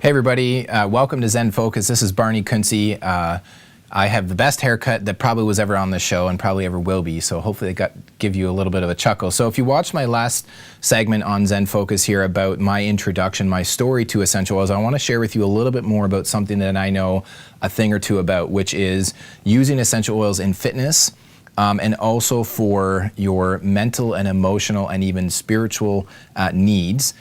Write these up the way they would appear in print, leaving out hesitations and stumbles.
Hey everybody, welcome to Zen Focus. This is Barney Kuntze. I have the best haircut that probably was ever on this show and probably ever will be, so hopefully it give you a little bit of a chuckle. So if you watched my last segment on Zen Focus here about my introduction, my story to essential oils, I want to share with you a little bit more about something that I know a thing or two about, which is using essential oils in fitness and also for your mental and emotional and even spiritual needs,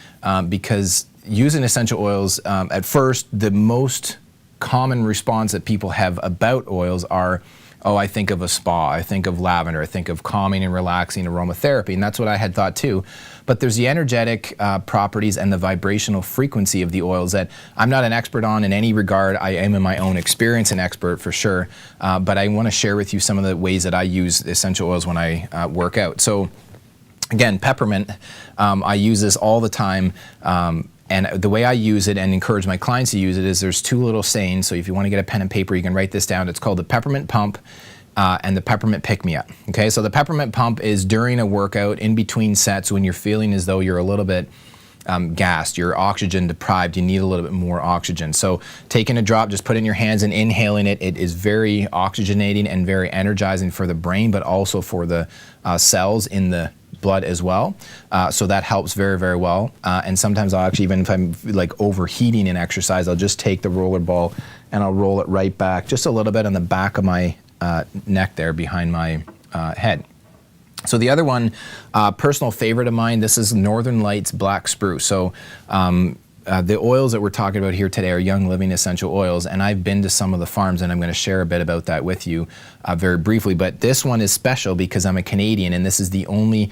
because using essential oils, at first, the most common response that people have about oils are, oh, I think of a spa, I think of lavender, I think of calming and relaxing aromatherapy, and that's what I had thought too. But there's the energetic properties and the vibrational frequency of the oils that I'm not an expert on in any regard. I am in my own experience an expert for sure, but I want to share with you some of the ways that I use essential oils when I work out. So again, peppermint, I use this all the time. And the way I use it and encourage my clients to use it is there's two little sayings. So if you want to get a pen and paper, you can write this down. It's called the peppermint pump and the peppermint pick-me-up. Okay, so the peppermint pump is during a workout, in between sets, when you're feeling as though you're a little bit gassed, you're oxygen deprived, you need a little bit more oxygen. So taking a drop, just put it in your hands and inhaling it. It is very oxygenating and very energizing for the brain, but also for the cells in the blood as well. So that helps very, very well. And sometimes I'll actually, even if I'm like overheating in exercise, I'll just take the roller ball and I'll roll it right back, just a little bit on the back of my neck there behind my head. So the other one, personal favorite of mine, this is Northern Lights Black Spruce. So the oils that we're talking about here today are Young Living essential oils, and I've been to some of the farms and I'm going to share a bit about that with you very briefly. But this one is special because I'm a Canadian and this is the only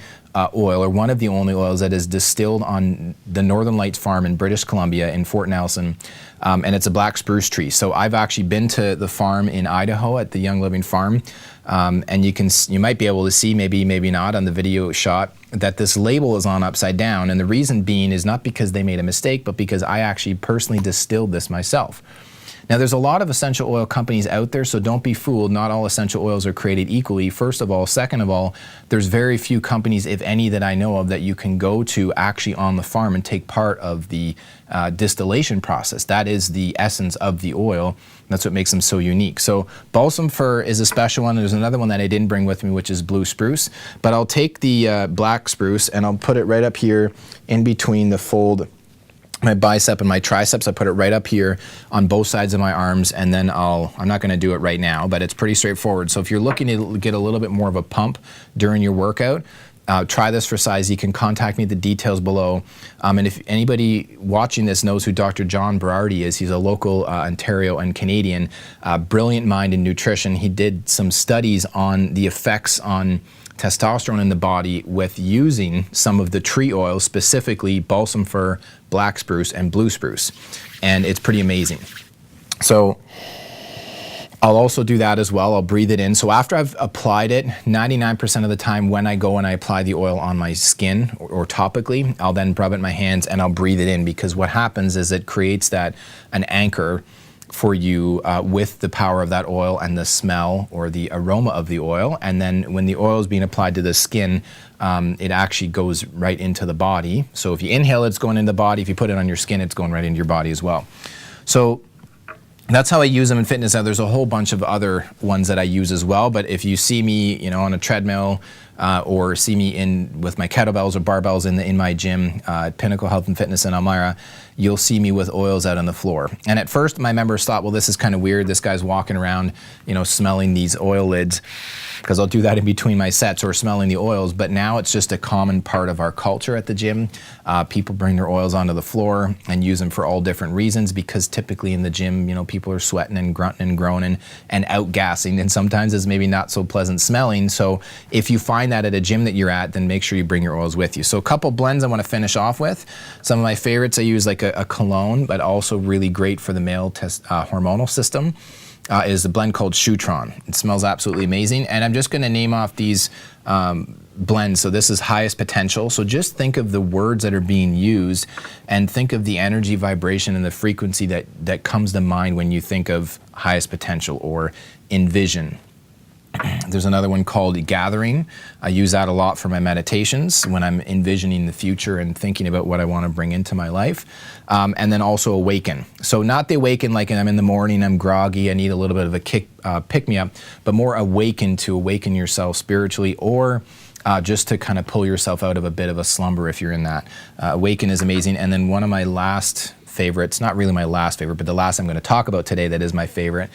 oil, or one of the only oils, that is distilled on the Northern Lights farm in British Columbia in Fort Nelson, and it's a black spruce tree. So I've actually been to the farm in Idaho at the Young Living farm, and you might be able to see, maybe not on the video shot, that this label is on upside down, and the reason being is not because they made a mistake, but because I actually personally distilled this myself. Now there's a lot of essential oil companies out there, so don't be fooled. Not all essential oils are created equally, first of all. Second of all, there's very few companies, if any, that I know of that you can go to actually on the farm and take part of the distillation process. That is the essence of the oil. That's what makes them so unique. So balsam fir is a special one. There's another one that I didn't bring with me, which is blue spruce. But I'll take the black spruce and I'll put it right up here in between the fold, my bicep and my triceps. I put it right up here on both sides of my arms, and then I'm not going to do it right now, but it's pretty straightforward. So if you're looking to get a little bit more of a pump during your workout, try this for size. You can contact me at the details below. And if anybody watching this knows who Dr. John Berardi is, he's a local Ontario and Canadian, brilliant mind in nutrition. He did some studies on the effects on testosterone in the body with using some of the tree oils, specifically balsam fir, black spruce, and blue spruce. And it's pretty amazing. So I'll also do that as well. I'll breathe it in. So after I've applied it, 99% of the time when I go and I apply the oil on my skin or topically, I'll then rub it in my hands and I'll breathe it in, because what happens is it creates an anchor for you with the power of that oil and the smell or the aroma of the oil. And then when the oil is being applied to the skin, it actually goes right into the body. So if you inhale it, it's going into the body. If you put it on your skin, it's going right into your body as well. So that's how I use them in fitness. Now there's a whole bunch of other ones that I use as well, but if you see me, on a treadmill or see me with my kettlebells or barbells in my gym at Pinnacle Health and Fitness in Elmira, you'll see me with oils out on the floor. And at first my members thought, well, this is kind of weird. This guy's walking around, smelling these oil lids, because I'll do that in between my sets, or smelling the oils. But now it's just a common part of our culture at the gym. People bring their oils onto the floor and use them for all different reasons, because typically in the gym, people are sweating and grunting and groaning and outgassing, and sometimes it's maybe not so pleasant smelling. So if you find that at a gym that you're at, then make sure you bring your oils with you. So a couple blends I want to finish off with. Some of my favorites, I use like a cologne, but also really great for the male hormonal system, is a blend called Shutron. It smells absolutely amazing. And I'm just going to name off these blends. So this is highest potential. So just think of the words that are being used and think of the energy, vibration, and the frequency that comes to mind when you think of highest potential or envision. There's another one called Gathering. I use that a lot for my meditations when I'm envisioning the future and thinking about what I want to bring into my life. And then also Awaken. So not the Awaken like I'm in the morning, I'm groggy, I need a little bit of a pick-me-up, but more Awaken to awaken yourself spiritually, or just to kind of pull yourself out of a bit of a slumber if you're in that. Awaken is amazing. And then one of my last favorites, not really my last favorite, but the last I'm going to talk about today that is my favorite,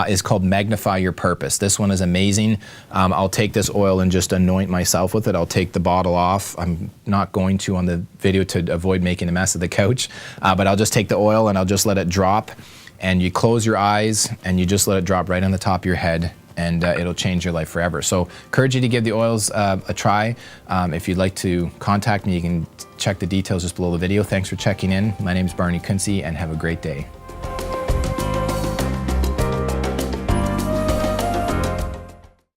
is called Magnify Your Purpose. This one is amazing. I'll take this oil and just anoint myself with it. I'll take the bottle off. I'm not going to on the video to avoid making a mess of the couch, but I'll just take the oil and I'll just let it drop. And you close your eyes and you just let it drop right on the top of your head, and it'll change your life forever. So encourage you to give the oils a try. If you'd like to contact me, you can check the details just below the video. Thanks for checking in. My name is Barney Kuntze, and have a great day.